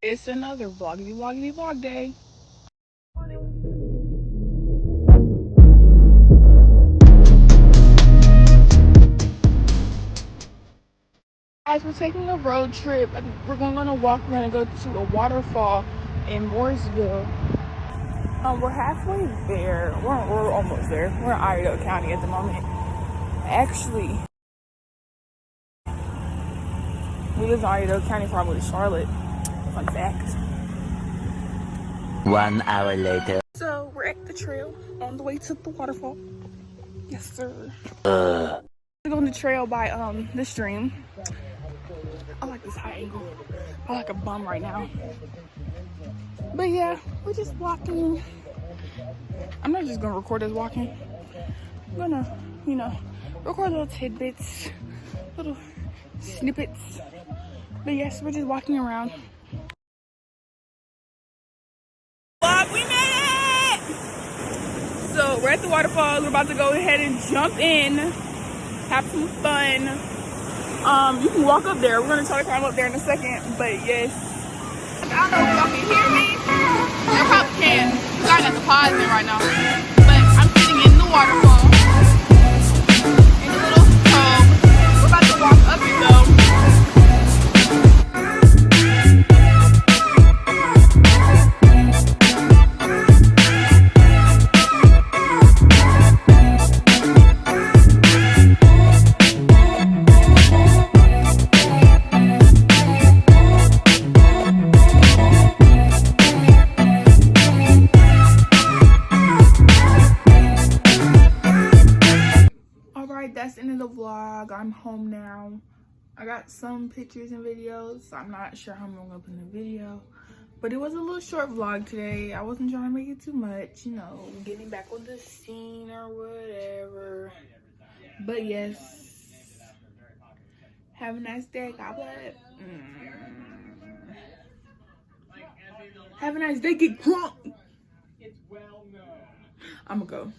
It's another vlog day. Guys, we're taking a road trip. We're going on a walk. We're gonna go to a waterfall in Mooresville. We're halfway there. We're almost there. We're in Iredell County at the moment. Actually, we lived in Iredell County before I moved to Charlotte. Fun fact. 1 hour later. So we're at the trail on the way to the waterfall. Yes, sir. We're on the trail by the stream. I like this high angle. I like a bum right now. But yeah, we're just walking. I'm not just gonna record us walking. I'm gonna, record little tidbits, little snippets. But yes, we're just walking around. Vlog, we made it! So we're at the waterfall. We're about to go ahead and jump in, have some fun. You can walk up there. We're gonna try to climb up there in a second. But yes, I don't know if y'all can hear me. You probably can. I got the pause in right now. But I'm sitting in the waterfall in a little tub. We're about to walk up it though. That's the end of the vlog. I'm home now. I got some pictures and videos. I'm not sure how I'm gonna put in the video, but it was a little short vlog today. I wasn't trying to make it too much, getting back on the scene or whatever. But yes, have a nice day. God bless. Have a nice day. Get drunk. I'ma go.